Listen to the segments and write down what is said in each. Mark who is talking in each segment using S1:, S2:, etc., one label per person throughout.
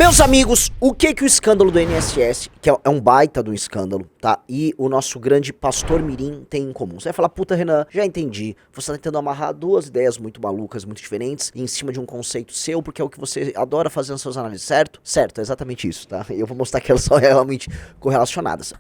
S1: Meus amigos, o que o escândalo do INSS, que é um baita do escândalo, tá? E o nosso grande pastor mirim tem em comum? Você vai falar, puta Renan, já entendi. Você tá tentando amarrar duas ideias muito malucas, muito diferentes, em cima de um conceito seu, porque é o que você adora fazer nas suas análises, certo? Certo, é exatamente isso, tá? E eu vou mostrar que elas são realmente correlacionadas.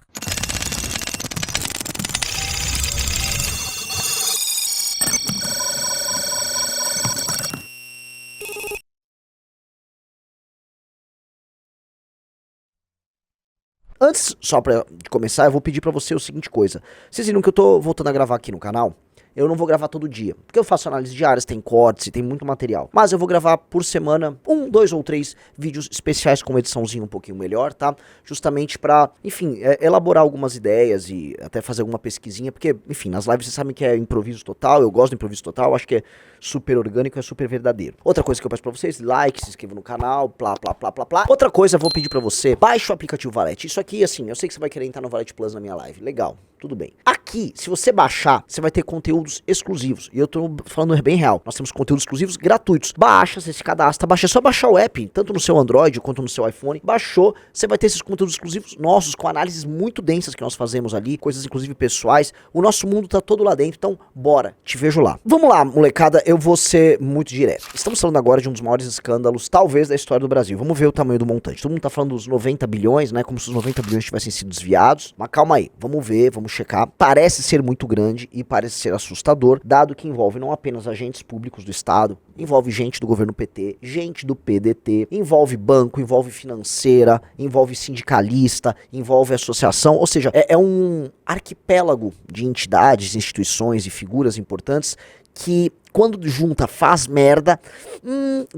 S1: Antes, só pra começar, eu vou pedir pra você o seguinte coisa. Vocês viram que eu tô voltando a gravar aqui no canal? Eu não vou gravar todo dia, porque eu faço análise diárias, tem cortes e tem muito material. Mas eu vou gravar por semana 1, 2 ou 3 vídeos especiais com uma ediçãozinha um pouquinho melhor, tá? Justamente pra, enfim, elaborar algumas ideias e até fazer alguma pesquisinha, porque, enfim, nas lives vocês sabem que é improviso total, eu gosto do improviso total, acho que é super orgânico, é super verdadeiro. Outra coisa que eu peço pra vocês, like, se inscreva no canal, plá, plá, plá, plá, plá. Outra coisa, eu vou pedir pra você, baixe o aplicativo Valete. Isso aqui, assim, eu sei que você vai querer entrar no Valete Plus na minha live, legal. Tudo bem. Aqui, se você baixar, você vai ter conteúdos exclusivos. E eu tô falando bem real. Nós temos conteúdos exclusivos gratuitos. Baixa, você se cadastra, baixa. É só baixar o app, tanto no seu Android quanto no seu iPhone. Baixou, você vai ter esses conteúdos exclusivos nossos, com análises muito densas que nós fazemos ali, coisas inclusive pessoais. O nosso mundo tá todo lá dentro, então bora, te vejo lá. Vamos lá, molecada, eu vou ser muito direto. Estamos falando agora de um dos maiores escândalos, talvez, da história do Brasil. Vamos ver o tamanho do montante. Todo mundo tá falando dos 90 bilhões, né? Como se os 90 bilhões tivessem sido desviados. Mas calma aí, vamos ver, vamos checar. Parece ser muito grande e parece ser assustador, dado que envolve não apenas agentes públicos do Estado, envolve gente do governo PT, gente do PDT, envolve banco, envolve financeira, envolve sindicalista, envolve associação, ou seja, é um arquipélago de entidades, instituições e figuras importantes que, quando junta, faz merda,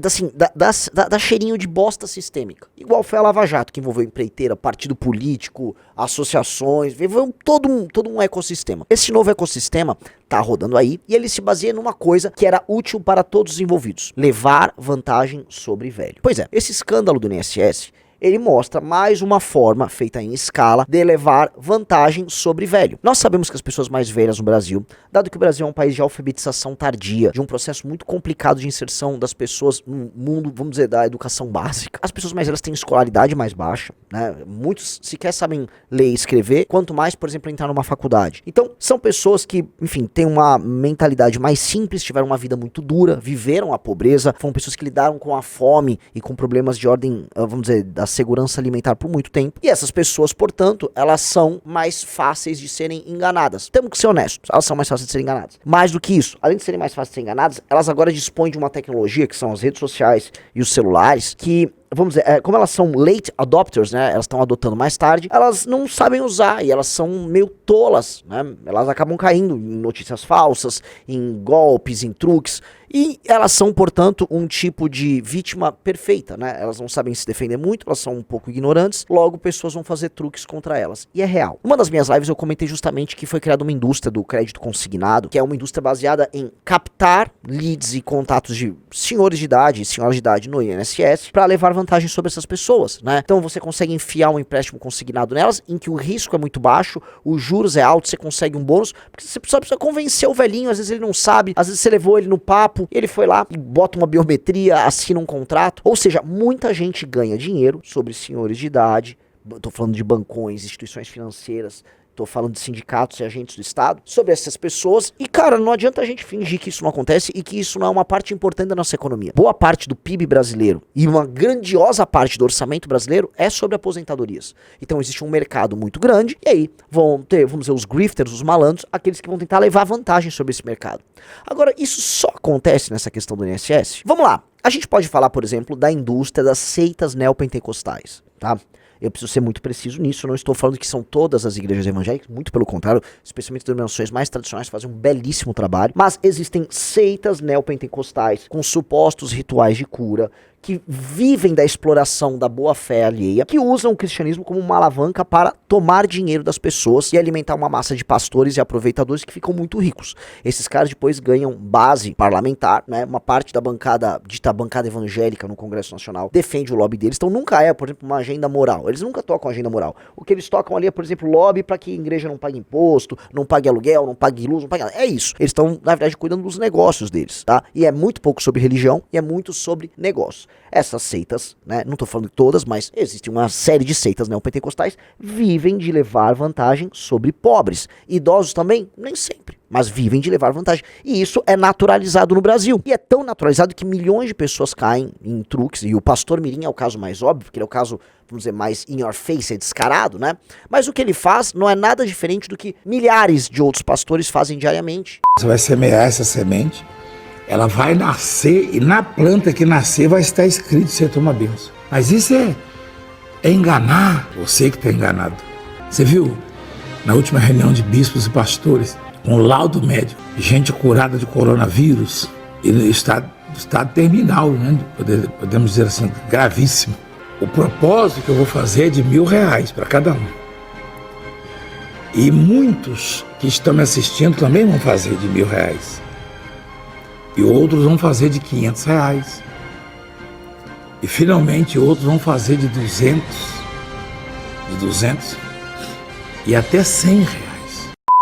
S1: assim, dá cheirinho de bosta sistêmica. Igual foi a Lava Jato, que envolveu empreiteira, partido político, associações, envolveu todo um ecossistema. Esse novo ecossistema tá rodando aí, e ele se baseia numa coisa que era útil para todos os envolvidos: levar vantagem sobre velho. Pois é, esse escândalo do INSS, ele mostra mais uma forma, feita em escala, de levar vantagem sobre velho. Nós sabemos que as pessoas mais velhas no Brasil, dado que o Brasil é um país de alfabetização tardia, de um processo muito complicado de inserção das pessoas no mundo, vamos dizer, da educação básica, as pessoas mais velhas têm escolaridade mais baixa, né? Muitos sequer sabem ler e escrever, quanto mais, por exemplo, entrar numa faculdade. Então, são pessoas que, enfim, têm uma mentalidade mais simples, tiveram uma vida muito dura, viveram a pobreza, foram pessoas que lidaram com a fome e com problemas de ordem, vamos dizer, da segurança alimentar por muito tempo. E essas pessoas, portanto, elas são mais fáceis de serem enganadas. Temos que ser honestos, elas são mais fáceis de serem enganadas. Mais do que isso, além de serem mais fáceis de serem enganadas, elas agora dispõem de uma tecnologia, que são as redes sociais e os celulares, que, vamos dizer, como elas são late adopters, né, elas estão adotando mais tarde, elas não sabem usar e elas são meio tolas, né, elas acabam caindo em notícias falsas, em golpes, em truques, e elas são, portanto, um tipo de vítima perfeita, né, elas não sabem se defender muito, elas são um pouco ignorantes, logo pessoas vão fazer truques contra elas, e é real. Uma das minhas lives eu comentei justamente que foi criada uma indústria do crédito consignado, que é uma indústria baseada em captar leads e contatos de senhores de idade e senhoras de idade no INSS para levar vantagem sobre essas pessoas, né? Então você consegue enfiar um empréstimo consignado nelas, em que o risco é muito baixo, os juros é alto, você consegue um bônus, porque você só precisa convencer o velhinho, às vezes ele não sabe, às vezes você levou ele no papo, ele foi lá e bota uma biometria, assina um contrato, ou seja, muita gente ganha dinheiro sobre senhores de idade, tô falando de bancões, instituições financeiras, tô falando de sindicatos e agentes do Estado, sobre essas pessoas. E, cara, não adianta a gente fingir que isso não acontece e que isso não é uma parte importante da nossa economia. Boa parte do PIB brasileiro e uma grandiosa parte do orçamento brasileiro é sobre aposentadorias. Então existe um mercado muito grande e aí vão ter, vamos dizer, os grifters, os malandros, aqueles que vão tentar levar vantagem sobre esse mercado. Agora, isso só acontece nessa questão do INSS? Vamos lá. A gente pode falar, por exemplo, da indústria das seitas neopentecostais, tá? Eu preciso ser muito preciso nisso, não estou falando que são todas as igrejas evangélicas, muito pelo contrário, especialmente as denominações mais tradicionais fazem um belíssimo trabalho, mas existem seitas neopentecostais com supostos rituais de cura, que vivem da exploração da boa-fé alheia, que usam o cristianismo como uma alavanca para tomar dinheiro das pessoas e alimentar uma massa de pastores e aproveitadores que ficam muito ricos. Esses caras depois ganham base parlamentar, né? Uma parte da bancada, dita bancada evangélica no Congresso Nacional, defende o lobby deles, então nunca é, por exemplo, uma agenda moral. Eles nunca tocam agenda moral. O que eles tocam ali é, por exemplo, lobby para que a igreja não pague imposto, não pague aluguel, não pague luz, não pague nada. É isso. Eles estão, na verdade, cuidando dos negócios deles, tá? E é muito pouco sobre religião e é muito sobre negócios. Essas seitas, né, não tô falando de todas, mas existe uma série de seitas neopentecostais, vivem de levar vantagem sobre pobres. Idosos também? Nem sempre, mas vivem de levar vantagem. E isso é naturalizado no Brasil. E é tão naturalizado que milhões de pessoas caem em truques, e o pastor Mirim é o caso mais óbvio, porque ele é o caso, vamos dizer, mais in your face, é descarado, né? Mas o que ele faz não é nada diferente do que milhares de outros pastores fazem diariamente.
S2: Você vai semear essa semente, ela vai nascer, e na planta que nascer vai estar escrito você toma bênção. Mas isso é enganar você que está enganado. Você viu, na última reunião de bispos e pastores, com laudo médico, gente curada de coronavírus, e no estado terminal, né? Podemos dizer assim, gravíssimo. O propósito que eu vou fazer é de R$1.000 para cada um. E muitos que estão me assistindo também vão fazer de R$1.000. E outros vão fazer de R$500. E finalmente outros vão fazer de 200 e até R$100.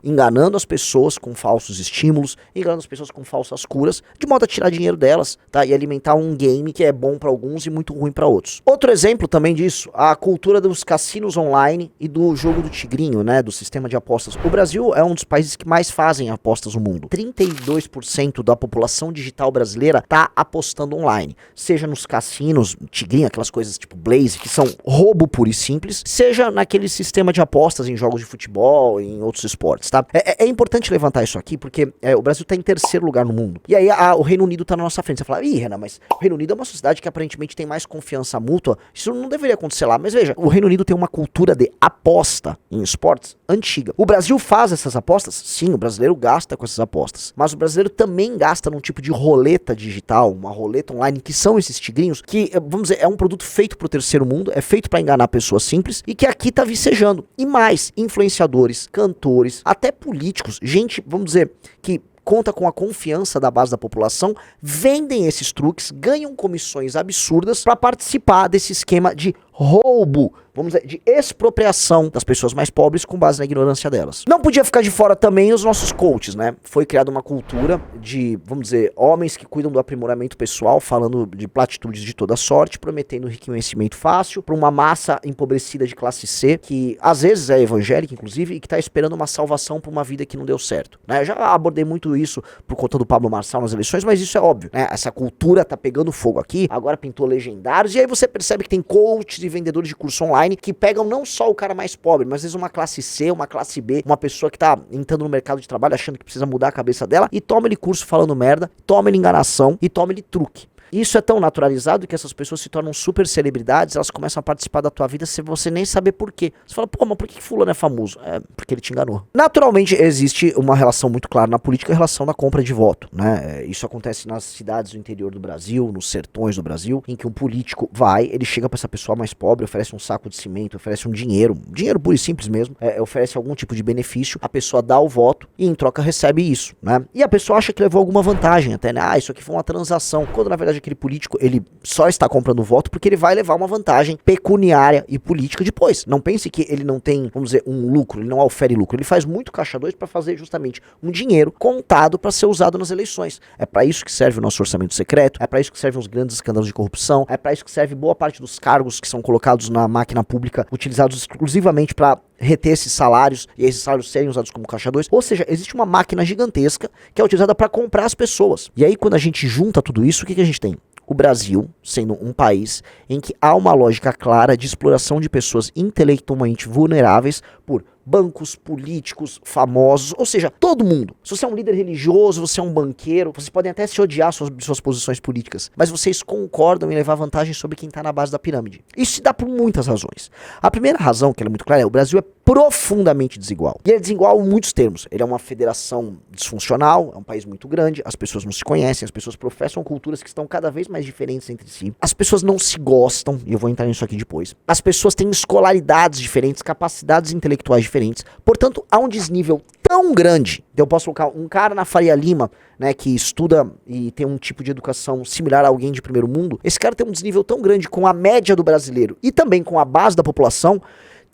S1: Enganando as pessoas com falsos estímulos, enganando as pessoas com falsas curas, de modo a tirar dinheiro delas, tá? E alimentar um game que é bom pra alguns e muito ruim pra outros. Outro exemplo também disso, a cultura dos cassinos online e do jogo do tigrinho, né? Do sistema de apostas. O Brasil é um dos países que mais fazem apostas no mundo. 32% da população digital brasileira tá apostando online. Seja nos cassinos, tigrinho, aquelas coisas tipo Blaze, que são roubo puro e simples, seja naquele sistema de apostas em jogos de futebol, em outros esportes. Tá? É importante levantar isso aqui, porque o Brasil está em terceiro lugar no mundo. E aí o Reino Unido está na nossa frente. Você fala, ih, Renan, mas o Reino Unido é uma sociedade que aparentemente tem mais confiança mútua. Isso não deveria acontecer lá. Mas veja, o Reino Unido tem uma cultura de aposta em esportes antiga. O Brasil faz essas apostas? Sim, o brasileiro gasta com essas apostas. Mas o brasileiro também gasta num tipo de roleta digital, uma roleta online, que são esses tigrinhos, que, vamos dizer, é um produto feito pro terceiro mundo, é feito para enganar pessoas simples, e que aqui tá vicejando. E mais, influenciadores, cantores, até políticos, gente, vamos dizer, que conta com a confiança da base da população, vendem esses truques, ganham comissões absurdas para participar desse esquema de roubo, vamos dizer, de expropriação das pessoas mais pobres com base na ignorância delas. Não podia ficar de fora também os nossos coaches, né? Foi criada uma cultura de, vamos dizer, homens que cuidam do aprimoramento pessoal, falando de platitudes de toda sorte, prometendo enriquecimento fácil para uma massa empobrecida de classe C, que às vezes é evangélica, inclusive, e que tá esperando uma salvação para uma vida que não deu certo, né? Eu já abordei muito isso por conta do Pablo Marçal nas eleições, mas isso é óbvio, né? Essa cultura tá pegando fogo aqui, agora pintou legendários, e aí você percebe que tem coaches e vendedores de curso online que pegam não só o cara mais pobre, mas às vezes uma classe C, uma classe B, uma pessoa que tá entrando no mercado de trabalho achando que precisa mudar a cabeça dela, e toma ele curso falando merda, toma ele enganação e toma ele truque. Isso é tão naturalizado que essas pessoas se tornam super celebridades, elas começam a participar da tua vida sem você nem saber por quê. Você fala, pô, mas por que fulano é famoso? É, porque ele te enganou. Naturalmente, existe uma relação muito clara na política, a relação da compra de voto, né? Isso acontece nas cidades do interior do Brasil, nos sertões do Brasil, em que um político vai, ele chega pra essa pessoa mais pobre, oferece um saco de cimento, oferece um dinheiro puro e simples mesmo, oferece algum tipo de benefício, a pessoa dá o voto e em troca recebe isso, né? E a pessoa acha que levou alguma vantagem até, né? Ah, isso aqui foi uma transação, quando na verdade aquele político, ele só está comprando voto porque ele vai levar uma vantagem pecuniária e política depois. Não pense que ele não tem, vamos dizer, um lucro, ele não ofere lucro, ele faz muito caixa 2 para fazer justamente um dinheiro contado para ser usado nas eleições. É para isso que serve o nosso orçamento secreto, é para isso que servem os grandes escândalos de corrupção, é para isso que serve boa parte dos cargos que são colocados na máquina pública, utilizados exclusivamente para reter esses salários e esses salários serem usados como caixa 2. Ou seja, existe uma máquina gigantesca que é utilizada para comprar as pessoas. E aí quando a gente junta tudo isso, o que a gente tem? O Brasil sendo um país em que há uma lógica clara de exploração de pessoas intelectualmente vulneráveis por bancos, políticos, famosos, ou seja, todo mundo. Se você é um líder religioso, você é um banqueiro, vocês podem até se odiar suas posições políticas, mas vocês concordam em levar vantagem sobre quem está na base da pirâmide. Isso se dá por muitas razões. A primeira razão, que ela é muito clara, é o Brasil é profundamente desigual. E ele é desigual em muitos termos. Ele é uma federação disfuncional, é um país muito grande, as pessoas não se conhecem, as pessoas professam culturas que estão cada vez mais diferentes entre si. As pessoas não se gostam, e eu vou entrar nisso aqui depois. As pessoas têm escolaridades diferentes, capacidades intelectuais diferentes. Portanto, há um desnível tão grande. Eu posso colocar um cara na Faria Lima, né, que estuda e tem um tipo de educação similar a alguém de primeiro mundo. Esse cara tem um desnível tão grande com a média do brasileiro e também com a base da população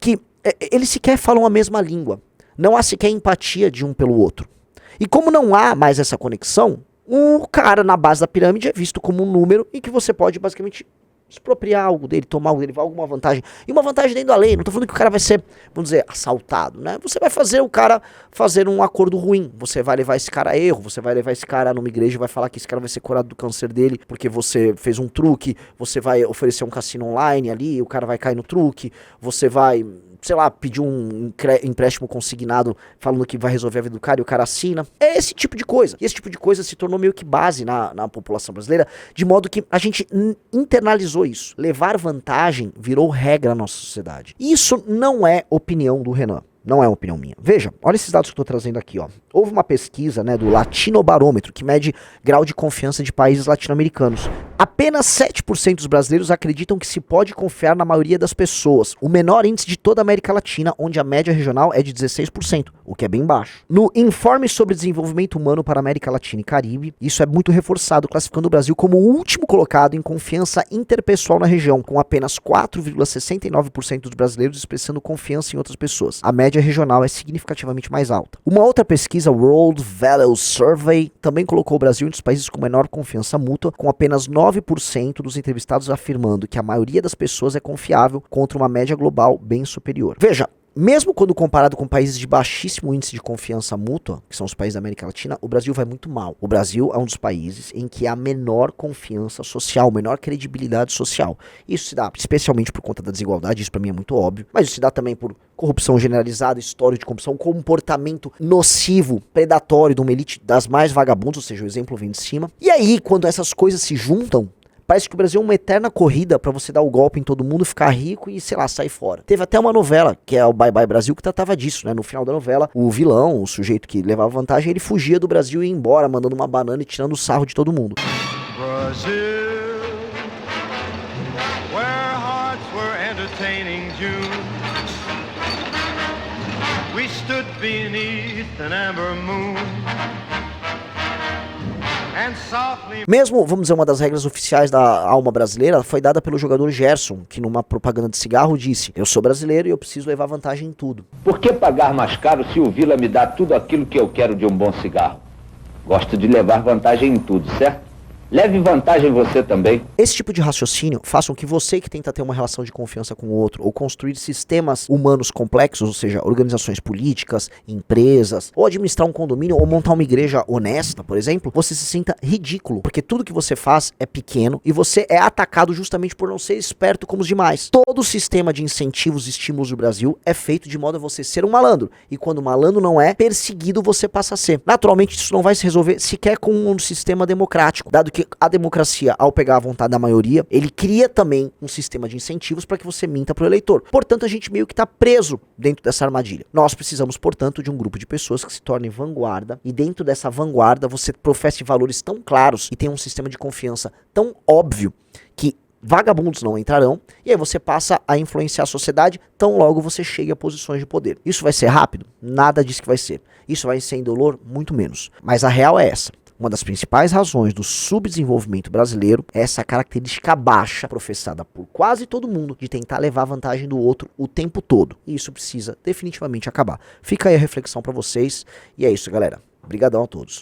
S1: que eles sequer falam a mesma língua. Não há sequer empatia de um pelo outro. E como não há mais essa conexão, O cara na base da pirâmide é visto como um número em que você pode basicamente expropriar algo dele, tomar algo dele, alguma vantagem. E uma vantagem dentro da lei. Não tô falando que o cara vai ser, vamos dizer, assaltado, né? Você vai fazer o cara fazer um acordo ruim. Você vai levar esse cara a erro. Você vai levar esse cara numa igreja e vai falar que esse cara vai ser curado do câncer dele porque você fez um truque. Você vai oferecer um cassino online ali, o cara vai cair no truque. Você vai, sei lá, pedir um empréstimo consignado falando que vai resolver a vida do cara e o cara assina. É esse tipo de coisa. E esse tipo de coisa se tornou meio que base na população brasileira, de modo que a gente internalizou isso. Levar vantagem virou regra na nossa sociedade. Isso não é opinião do Renan. Não é uma opinião minha. Veja, olha esses dados que eu tô trazendo aqui, ó. Houve uma pesquisa, né, do Latinobarômetro, que mede grau de confiança de países latino-americanos. Apenas 7% dos brasileiros acreditam que se pode confiar na maioria das pessoas. O menor índice de toda a América Latina, onde a média regional é de 16%, o que é bem baixo. No Informe sobre Desenvolvimento Humano para a América Latina e Caribe, isso é muito reforçado, classificando o Brasil como o último colocado em confiança interpessoal na região, com apenas 4,69% dos brasileiros expressando confiança em outras pessoas. A média regional é significativamente mais alta. Uma outra pesquisa, World Values Survey, também colocou o Brasil entre os países com menor confiança mútua, com apenas 9% dos entrevistados afirmando que a maioria das pessoas é confiável, contra uma média global bem superior. Veja, mesmo quando comparado com países de baixíssimo índice de confiança mútua, que são os países da América Latina, o Brasil vai muito mal. O Brasil é um dos países em que há menor confiança social, menor credibilidade social. Isso se dá especialmente por conta da desigualdade, isso pra mim é muito óbvio, mas isso se dá também por corrupção generalizada, história de corrupção, comportamento nocivo, predatório de uma elite das mais vagabundas, ou seja, o exemplo vem de cima. E aí, quando essas coisas se juntam, parece que o Brasil é uma eterna corrida pra você dar o golpe em todo mundo, ficar rico e, sei lá, sair fora. Teve até uma novela, que é o Bye Bye Brasil, que tratava disso, né? No final da novela, o vilão, o sujeito que levava vantagem, ele fugia do Brasil e ia embora, mandando uma banana e tirando o sarro de todo mundo.
S3: Brazil, where hearts were entertaining June. We stood beneath an amber moon.
S1: Mesmo, vamos dizer, uma das regras oficiais da alma brasileira foi dada pelo jogador Gerson, que numa propaganda de cigarro disse: eu sou brasileiro e eu preciso levar vantagem em tudo.
S4: Por que pagar mais caro se o Vila me dá tudo aquilo que eu quero de um bom cigarro? Gosto de levar vantagem em tudo, certo? Leve vantagem você também.
S1: Esse tipo de raciocínio faça com que você que tenta ter uma relação de confiança com o outro, ou construir sistemas humanos complexos, ou seja, organizações políticas, empresas, ou administrar um condomínio, ou montar uma igreja honesta, por exemplo, você se sinta ridículo, porque tudo que você faz é pequeno e você é atacado justamente por não ser esperto como os demais. Todo o sistema de incentivos e estímulos do Brasil é feito de modo a você ser um malandro, e quando o malandro não é perseguido, você passa a ser. Naturalmente, isso não vai se resolver sequer com um sistema democrático, dado que a democracia, ao pegar a vontade da maioria, ele cria também um sistema de incentivos para que você minta pro eleitor. Portanto, a gente meio que tá preso dentro dessa armadilha. Nós precisamos, portanto, de um grupo de pessoas que se tornem vanguarda, e dentro dessa vanguarda você professe valores tão claros e tem um sistema de confiança tão óbvio que vagabundos não entrarão, e aí você passa a influenciar a sociedade tão logo você chega a posições de poder. Isso vai ser rápido? Nada diz que vai ser. Isso vai ser indolor? Muito menos. Mas a real é essa. Uma das principais razões do subdesenvolvimento brasileiro é essa característica baixa, professada por quase todo mundo, de tentar levar vantagem do outro o tempo todo. E isso precisa definitivamente acabar. Fica aí a reflexão pra vocês, e é isso, galera. Obrigadão a todos.